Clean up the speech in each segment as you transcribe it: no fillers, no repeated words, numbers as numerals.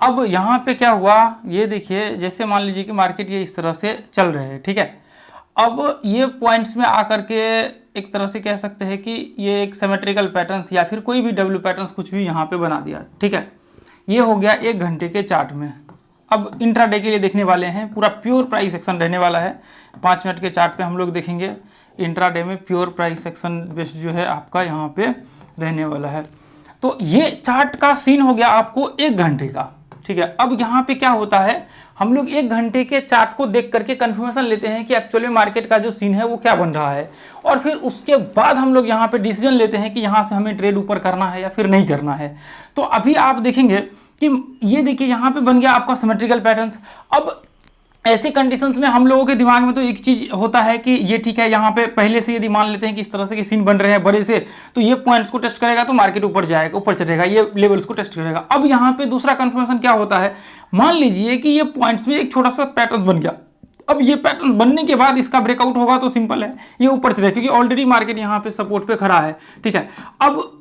अब यहाँ पे क्या हुआ, ये देखिए, जैसे मान लीजिए कि मार्केट ये इस तरह से चल रहे हैं, ठीक है। अब ये पॉइंट्स में आकर के एक तरह से कह सकते हैं कि ये एक सिमेट्रिकल पैटर्न्स या फिर कोई भी डब्ल्यू पैटर्न्स कुछ भी यहाँ पे बना दिया, ठीक है। ये हो गया 1 घंटे के चार्ट में। अब इंट्राडे के लिए देखने वाले हैं, पूरा प्योर प्राइस एक्शन रहने वाला है। 5 मिनट के चार्ट पे हम लोग देखेंगे, इंट्राडे में प्योर प्राइस एक्शन बेस्ड जो है आपका यहाँ पे रहने वाला है। तो ये चार्ट का सीन हो गया आपको 1 घंटे का, ठीक है। अब यहाँ पे क्या होता है, हम लोग 1 घंटे के चार्ट को देख करके कंफर्मेशन लेते हैं कि एक्चुअली मार्केट का जो सीन है वो क्या बन रहा है, और फिर उसके बाद हम लोग यहाँ पे डिसीजन लेते हैं कि यहाँ से हमें ट्रेड ऊपर करना है या फिर नहीं करना है। तो अभी आप देखेंगे कि ये देखिए यहाँ पे बन गया आपका सिमेट्रिकल पैटर्न्स। अब ऐसी कंडीशंस में हम लोगों के दिमाग में तो एक चीज होता है कि ये ठीक है, यहाँ पे पहले से यदि मान लेते हैं कि इस तरह से कि सीन बन रहे हैं बड़े से, तो ये पॉइंट्स को टेस्ट करेगा तो मार्केट ऊपर जाएगा, ऊपर चढ़ेगा, ये लेवल्स को टेस्ट करेगा। अब यहाँ पे दूसरा कंफर्मेशन क्या होता है, मान लीजिए कि ये पॉइंट्स में एक छोटा सा पैटर्न बन गया। अब ये पैटर्न बनने के बाद इसका ब्रेकआउट होगा तो सिंपल है, ये ऊपर चलेगा, क्योंकि ऑलरेडी मार्केट यहाँ पे सपोर्ट पे खड़ा है, ठीक है। अब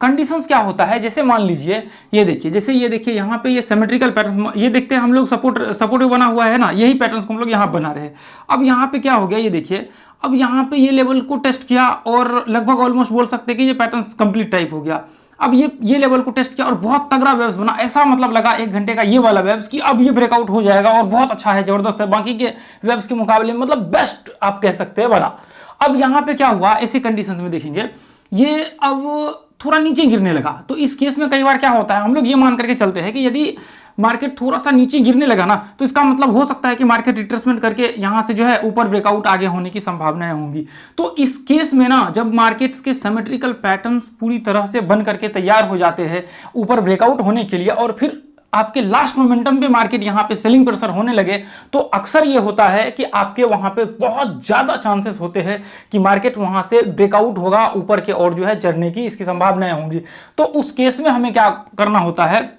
कंडीशंस क्या होता है, जैसे मान लीजिए ये देखिए, जैसे ये देखिए यहाँ पे ये सिमेट्रिकल पैटर्न, ये देखते हैं हम लोग सपोर्ट बना हुआ है ना, यही पैटर्न्स को हम लोग यहाँ बना रहे हैं। अब यहाँ पे क्या हो गया, ये देखिए, अब यहाँ पे ये लेवल को टेस्ट किया और लगभग ऑलमोस्ट बोल सकते हैं कि ये पैटर्न्स कंप्लीट टाइप हो गया। अब ये लेवल को टेस्ट किया और बहुत तगड़ा वेव्स बना, ऐसा मतलब लगा 1 घंटे का ये वाला वेव्स कि अब ये ब्रेकआउट हो जाएगा और बहुत अच्छा है, जबरदस्त है, बाकी के वेव्स के मुकाबले मतलब बेस्ट आप कह सकते हैं बना। अब यहाँ पे क्या हुआ, ऐसी कंडीशन में देखेंगे ये अब थोड़ा नीचे गिरने लगा। तो इस केस में कई बार क्या होता है, हम लोग ये मान करके चलते हैं कि यदि मार्केट थोड़ा सा नीचे गिरने लगा ना, तो इसका मतलब हो सकता है कि मार्केट रिट्रेसमेंट करके यहाँ से जो है ऊपर ब्रेकआउट आगे होने की संभावनाएं होंगी। तो इस केस में ना, जब मार्केट्स के सिमेट्रिकल पैटर्न्स पूरी तरह से बन करके तैयार हो जाते हैं ऊपर ब्रेकआउट होने के लिए, और फिर आपके लास्ट मोमेंटम पे मार्केट यहाँ पे सेलिंग प्रेशर होने लगे, तो अक्सर ये होता है कि आपके वहां पे बहुत ज्यादा चांसेस होते हैं कि मार्केट वहां से ब्रेकआउट होगा ऊपर के और जो है चढ़ने की इसकी संभावनाएं होंगी। तो उस केस में हमें क्या करना होता है,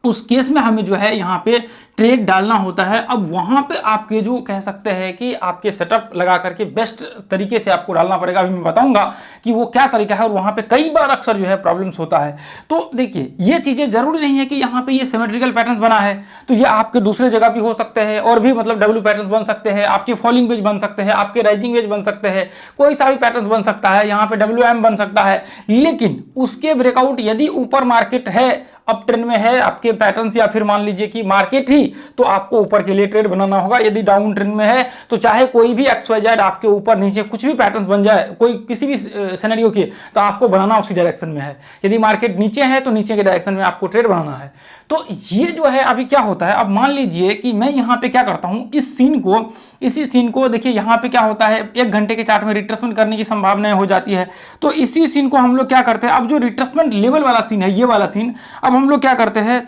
उस केस में हमें जो है यहाँ पे ट्रेड डालना होता है। अब वहां पे आपके जो कह सकते हैं कि आपके सेटअप लगा करके बेस्ट तरीके से आपको डालना पड़ेगा। अभी मैं बताऊंगा कि वो क्या तरीका है, और वहां पे कई बार अक्सर जो है प्रॉब्लम्स होता है। तो देखिए, ये चीजें जरूरी नहीं है कि यहाँ पे ये सिमेट्रिकल पैटर्न्स बना है तो ये आपके दूसरे जगह भी हो सकते हैं, और भी मतलब डब्ल्यू पैटर्न्स बन सकते हैं, आपके फॉलिंग वेज बन सकते हैं, आपके राइजिंग वेज बन सकते हैं, कोई सा भी पैटर्न्स बन सकता है, यहाँ पे WM बन सकता है। लेकिन उसके ब्रेकआउट यदि ऊपर मार्केट है, अप ट्रेंड में है आपके पैटर्न्स, या फिर मान लीजिए कि मार्केट ही, तो आपको ऊपर के लिए ट्रेड बनाना होगा। यदि डाउन ट्रेंड में है तो चाहे कोई भी XYZ आपके ऊपर नीचे कुछ भी पैटर्न्स बन जाए, कोई किसी भी सिनेरियो की, तो आपको बनाना उसी डायरेक्शन में है। यदि मार्केट नीचे है तो नीचे के डायरेक्शन में आपको ट्रेड बनाना है। तो ये जो है अभी क्या होता है, अब मान लीजिए कि मैं यहाँ पे क्या करता हूँ, इसी सीन को देखिए, यहाँ पे क्या होता है, 1 घंटे के चार्ट में रिट्रेसमेंट करने की संभावनाएं हो जाती है। तो इसी सीन को हम लोग क्या करते हैं, अब जो रिट्रेसमेंट लेवल वाला सीन है, ये वाला सीन, अब हम लोग क्या करते हैं,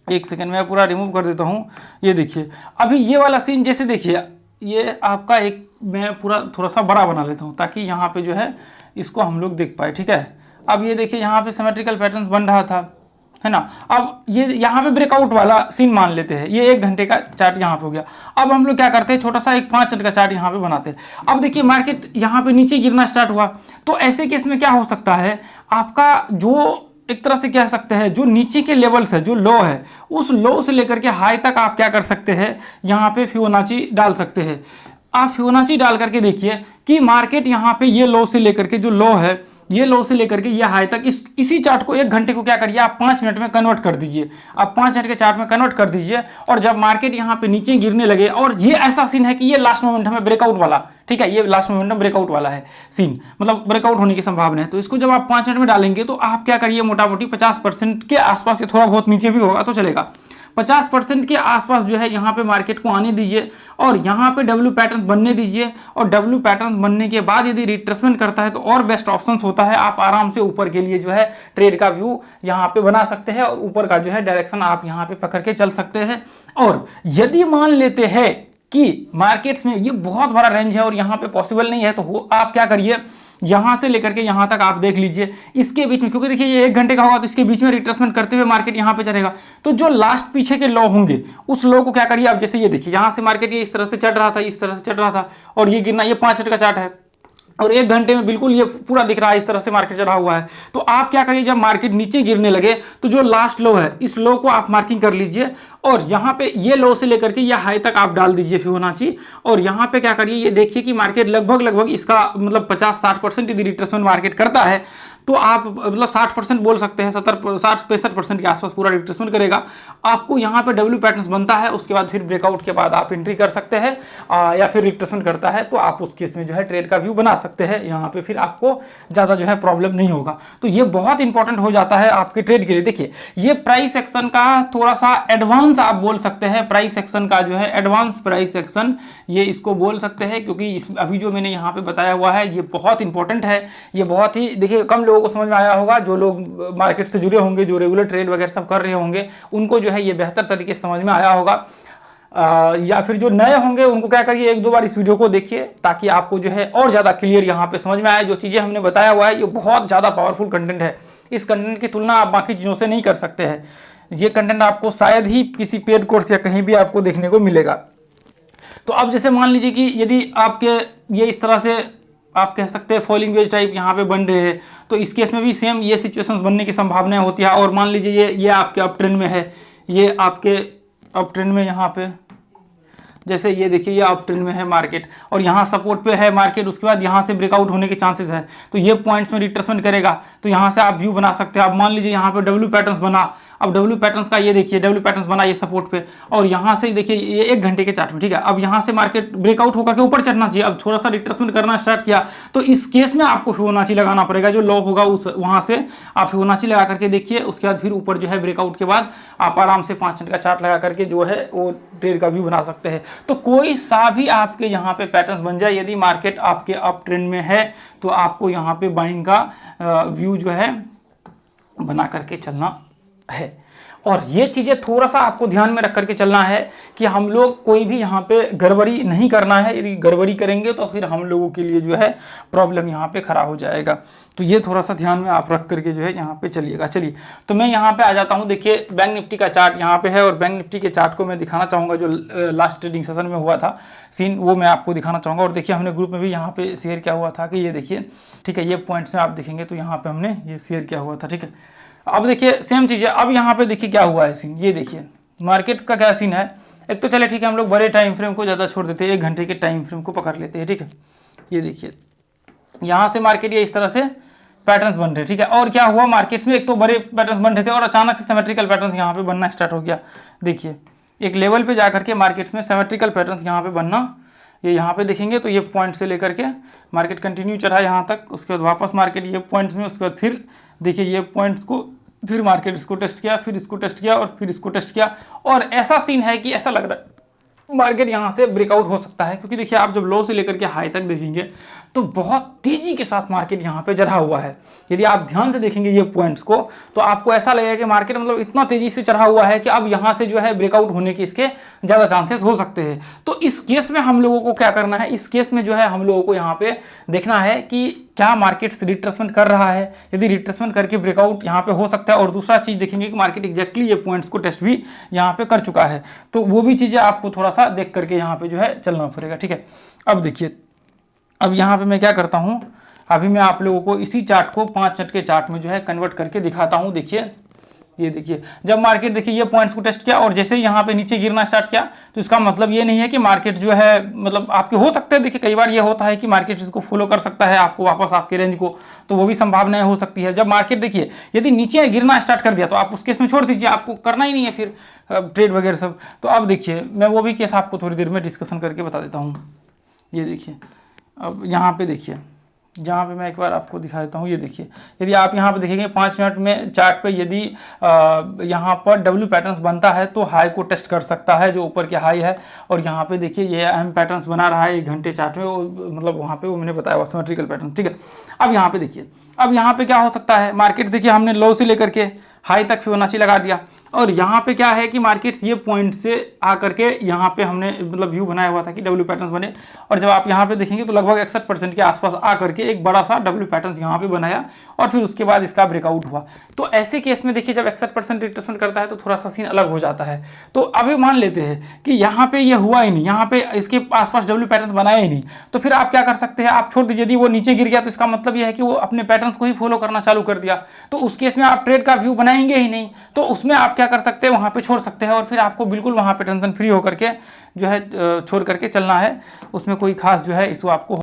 1 सेकेंड में पूरा रिमूव कर देता हूँ। ये देखिए, अभी ये वाला सीन, जैसे देखिए, ये आपका एक, मैं पूरा थोड़ा सा बड़ा बना लेता हूँ ताकि यहाँ पे जो है इसको हम लोग देख पाए, ठीक है। अब ये देखिए, यहाँ पे सिमेट्रिकल पैटर्न्स बन रहा था, है ना। अब ये यहाँ पे ब्रेकआउट वाला सीन मान लेते हैं, ये 1 घंटे का चार्ट यहाँ पे हो गया। अब हम लोग क्या करते हैं, छोटा सा एक 5 मिनट का चार्ट यहाँ पे बनाते हैं। अब देखिए, मार्केट यहाँ पे नीचे गिरना स्टार्ट हुआ, तो ऐसे केस में क्या हो सकता है, आपका जो एक तरह से कह सकते हैं जो नीचे के लेवल्स है, जो लो है, उस लो से लेकर के हाई तक आप क्या कर सकते हैं, यहाँ पे फिबोनाची डाल सकते हैं। आप फिबोनाची डाल करके देखिए कि मार्केट यहाँ पे ये लो से लेकर के, जो लो है, ये लो से लेकर के ये हाई तक, इसी चार्ट को 1 घंटे को क्या करिए, आप 5 मिनट में कन्वर्ट कर दीजिए। आप 5 मिनट के चार्ट में कन्वर्ट कर दीजिए, और जब मार्केट यहाँ पे नीचे गिरने लगे, और ये ऐसा सीन है कि ये लास्ट मोमेंटम है ब्रेकआउट वाला, ठीक है, ये लास्ट मोमेंटम ब्रेकआउट वाला है सीन, मतलब ब्रेकआउट होने की संभावना है। तो इसको जब आप 5 मिनट में डालेंगे तो आप क्या करिए, मोटा मोटी 50% के आसपास, ये थोड़ा बहुत नीचे भी होगा तो चलेगा, 50% के आसपास जो है यहाँ पे मार्केट को आने दीजिए, और यहाँ पे डब्ल्यू पैटर्न्स बनने दीजिए। और डब्ल्यू पैटर्न्स बनने के बाद यदि रिट्रेसमेंट करता है तो और बेस्ट ऑप्शंस होता है, आप आराम से ऊपर के लिए जो है ट्रेड का व्यू यहाँ पे बना सकते हैं, और ऊपर का जो है डायरेक्शन आप यहाँ पे पकड़ के चल सकते हैं। और यदि मान लेते हैं कि मार्केट्स में ये बहुत बड़ा रेंज है और यहाँ पे पॉसिबल नहीं है, तो आप क्या करिए, यहां से लेकर के यहां तक आप देख लीजिए, इसके बीच में, क्योंकि देखिए ये 1 घंटे का होगा तो इसके बीच में रिट्रेसमेंट करते हुए मार्केट यहां पे चलेगा। तो जो लास्ट पीछे के लो होंगे, उस लो को क्या करिए, अब जैसे ये देखिए, यहां से मार्केट ये इस तरह से चढ़ रहा था, इस तरह से चढ़ रहा था, और ये गिरना, ये 5 मिनट का चार्ट है, और 1 घंटे में बिल्कुल ये पूरा दिख रहा है, इस तरह से मार्केट चढ़ा हुआ है। तो आप क्या करिए, जब मार्केट नीचे गिरने लगे तो जो लास्ट लो है इस लो को आप मार्किंग कर लीजिए, और यहाँ पे ये लो से लेकर के ये हाई तक आप डाल दीजिए फिबोनाची। और यहाँ पे क्या करिए, ये देखिए कि मार्केट लगभग इसका मतलब 50-60% यदि रिट्रेसमेंट मार्केट करता है तो आप मतलब 60% बोल सकते हैं, 60-65% के आसपास पूरा रिट्रेसमेंट करेगा। आपको यहाँ पे डब्ल्यू पैटर्न्स बनता है, उसके बाद फिर ब्रेकआउट के बाद आप एंट्री कर सकते हैं, या फिर रिट्रेसमेंट करता है तो आप उस केस में जो है ट्रेड का व्यू बना सकते हैं। यहाँ पे फिर आपको ज़्यादा जो है प्रॉब्लम नहीं होगा। तो ये बहुत इंपॉर्टेंट हो जाता है आपके ट्रेड के लिए। देखिए ये प्राइस एक्शन का थोड़ा सा एडवांस आप बोल सकते हैं, प्राइस एक्शन का जो है एडवांस प्राइस एक्शन ये इसको बोल सकते हैं, क्योंकि अभी जो मैंने यहाँ पे बताया हुआ है ये बहुत इंपॉर्टेंट है। ये बहुत ही देखिए कम लोगों को समझ में आया होगा, जो लोग मार्केट से जुड़े होंगे, जो रेगुलर ट्रेड वगैरह सब कर रहे होंगे, उनको जो है ये बेहतर तरीके से समझ में आया होगा। या फिर जो नए होंगे उनको क्या करिए, 1-2 बार इस वीडियो को देखिए ताकि आपको जो है और ज़्यादा क्लियर यहाँ पे समझ में आए। जो चीज़ें हमने बताया हुआ है ये बहुत ज़्यादा पावरफुल कंटेंट है, इस कंटेंट की तुलना आप बाकी चीज़ों से नहीं कर सकते हैं। ये कंटेंट आपको शायद ही किसी पेड कोर्स या कहीं भी आपको देखने को मिलेगा। तो अब जैसे मान लीजिए कि यदि आपके ये इस तरह से आप कह सकते हैं फॉलिंग वेज टाइप यहाँ पे बन रहे हैं, तो इस केस में भी सेम ये सिचुएशंस बनने की संभावनाएं होती है। और मान लीजिए ये आपके अप ट्रेंड में है, ये आपके अप ट्रेंड में यहाँ पे जैसे ये देखिए ये अप ट्रेंड में है मार्केट, और यहाँ सपोर्ट पे है मार्केट, उसके बाद यहाँ से ब्रेकआउट होने के चांसेस है, तो ये पॉइंट्स में रिट्रेसमेंट करेगा। तो यहाँ से आप व्यू बना सकते हैं। अब मान लीजिए यहाँ पे डब्ल्यू पैटर्न्स बना, अब डब्ल्यू पैटर्न्स का ये देखिए डब्ल्यू पैटर्न्स बना ये सपोर्ट पे, और यहाँ से देखिए ये 1 घंटे के चार्ट में, ठीक है। अब यहाँ से मार्केट ब्रेकआउट होकर के ऊपर चढ़ना चाहिए, अब थोड़ा सा रिट्रेसमेंट करना स्टार्ट किया, तो इस केस में आपको फिबोनाची लगाना पड़ेगा। जो लो होगा उस वहाँ से आप फिबोनाची लगा करके देखिए, उसके बाद फिर ऊपर जो है ब्रेकआउट के बाद आप आराम से 5 मिनट का चार्ट लगा करके जो है वो ट्रेड का व्यू बना सकते हैं। तो कोई सा भी आपके यहाँ पे पैटर्न्स बन जाए, यदि मार्केट आपके अप ट्रेंड में है तो आपको यहाँ पे बाइंग का व्यू जो है बना करके चलना है। और ये चीज़ें थोड़ा सा आपको ध्यान में रख करके चलना है कि हम लोग कोई भी यहाँ पे गड़बड़ी नहीं करना है। यदि गड़बड़ी करेंगे तो फिर हम लोगों के लिए जो है प्रॉब्लम यहाँ पे खड़ा हो जाएगा। तो ये थोड़ा सा ध्यान में आप रख करके जो है यहाँ पे चलिएगा। चलिए तो मैं यहाँ पे आ जाता हूँ। देखिए बैंक निफ्टी का चार्ट यहाँ पे है, और बैंक निफ्टी के चार्ट को मैं दिखाना चाहूँगा जो लास्ट ट्रेडिंग सेशन में हुआ था सीन, वो मैं आपको दिखाना चाहूँगा। और देखिए हमने ग्रुप में भी यहाँ पे शेयर किया हुआ था कि ये देखिए, ठीक है, ये पॉइंट्स में आप देखेंगे तो यहाँ पे हमने ये शेयर किया हुआ था, ठीक है। अब देखिए सेम चीज़ है। अब यहाँ पे देखिए क्या हुआ है सीन, ये देखिए मार्केट का क्या सीन है। एक तो चले ठीक है, हम लोग बड़े टाइम फ्रेम को ज़्यादा छोड़ देते हैं, 1 घंटे के टाइम फ्रेम को पकड़ लेते हैं, ठीक है। ये देखिए यहाँ से मार्केट ये इस तरह से पैटर्न्स बन रहे हैं, ठीक है। और क्या हुआ मार्केट्स में, एक तो बड़े पैटर्न्स बन रहे थे और अचानक से सिमेट्रिकल पैटर्न्स यहाँ पे बनना स्टार्ट हो गया। देखिए एक लेवल पे जाकर के मार्केट्स में सिमेट्रिकल पैटर्न्स यहाँ पे बनना, ये यहाँ पे देखेंगे तो ये पॉइंट से लेकर के मार्केट कंटिन्यू चढ़ा यहाँ तक, उसके बाद वापस मार्केट ये पॉइंट्स में, उसके बाद फिर देखिए ये पॉइंट्स को फिर मार्केट इसको टेस्ट किया, फिर इसको टेस्ट किया और फिर इसको टेस्ट किया। और ऐसा सीन है कि ऐसा लग रहा है मार्केट यहाँ से ब्रेकआउट हो सकता है, क्योंकि देखिए आप जब लो से लेकर के हाई तक देखेंगे तो बहुत तेजी के साथ मार्केट यहाँ पे चढ़ा हुआ है। यदि आप ध्यान से देखेंगे ये पॉइंट्स को तो आपको ऐसा लगेगा कि मार्केट मतलब इतना तेजी से चढ़ा हुआ है कि अब यहाँ से जो है ब्रेकआउट होने के इसके ज़्यादा चांसेस हो सकते हैं। तो इस केस में हम लोगों को क्या करना है, इस केस में जो है हम लोगों को यहाँ पे देखना है कि क्या मार्केट रिट्रेसमेंट कर रहा है। यदि रिट्रेसमेंट करके ब्रेकआउट यहाँ पे हो सकता है, और दूसरा चीज़ देखेंगे कि मार्केट एग्जैक्टली ये पॉइंट्स को टेस्ट भी यहाँ पे कर चुका है, तो वो भी चीज़ें आपको थोड़ा सा देख करके यहाँ पे जो है चलना पड़ेगा, ठीक है। अब देखिए अब यहाँ पे मैं क्या करता हूँ, अभी मैं आप लोगों को इसी चार्ट को 5 मिनट के चार्ट में जो है कन्वर्ट करके दिखाता हूँ। देखिए ये देखिए जब मार्केट देखिए ये पॉइंट्स को टेस्ट किया और जैसे ही यहाँ पे नीचे गिरना स्टार्ट किया, तो इसका मतलब ये नहीं है कि मार्केट जो है मतलब आपके हो सकते हैं, देखिए कई बार ये होता है कि मार्केट इसको फॉलो कर सकता है आपको वापस आपके रेंज को, तो वो भी संभावनाएं हो सकती है। जब मार्केट देखिए यदि नीचे गिरना स्टार्ट कर दिया तो आप उस केस में छोड़ दीजिए, आपको करना ही नहीं है फिर ट्रेड वगैरह सब। तो अब देखिए मैं वो भी केस आपको थोड़ी देर में डिस्कशन करके बता देता हूँ। ये देखिए अब यहाँ पे देखिए, जहाँ पे मैं एक बार आपको दिखा देता हूँ। ये देखिए यदि आप यहाँ पे देखेंगे 5 मिनट में चार्ट पे, यदि यहाँ पर डब्ल्यू पैटर्न्स बनता है तो हाई को टेस्ट कर सकता है, जो ऊपर के हाई है। और यहाँ पे देखिए ये एम पैटर्न्स बना रहा है 1 घंटे चार्ट में, मतलब वहाँ पे वो मैंने बताया हुआ सिमेट्रिकल पैटर्न, ठीक है। अब यहाँ पे देखिए, अब यहाँ पे क्या हो सकता है, मार्केट देखिए हमने लो से लेकर के हाई तक फिबोनाची लगा दिया। और यहाँ पे क्या है कि मार्केट्स ये पॉइंट से आकर के यहाँ पे हमने मतलब व्यू बनाया हुआ था कि डब्ल्यू पैटर्न्स बने, और जब आप यहाँ पे देखेंगे तो लगभग 61% के आसपास आकर के एक बड़ा सा डब्ल्यू पैटर्न्स यहाँ पे बनाया और फिर उसके बाद इसका ब्रेकआउट हुआ। तो ऐसे केस में देखिए जब 61% रिट्रेसमेंट करता है तो थोड़ा सा सीन अलग हो जाता है। तो अभी मान लेते हैं कि यहाँ पे ये हुआ ही नहीं, यहाँ पे इसके आसपास डब्ल्यू पैटर्न्स बनाया ही नहीं, तो फिर आप क्या कर सकते हैं, आप छोड़ दीजिए। यदि वो नीचे गिर गया तो इसका मतलब ये है कि वो अपने पैटर्न्स को ही फॉलो करना चालू कर दिया, तो उस केस में आप ट्रेड का व्यू बनाएंगे ही नहीं। तो उसमें आप क्या कर सकते हैं, वहाँ पे छोड़ सकते हैं और फिर आपको बिल्कुल वहाँ पे टेंशन फ्री होकर के जो है छोड़ करके चलना है, उसमें कोई खास जो है इशू आपको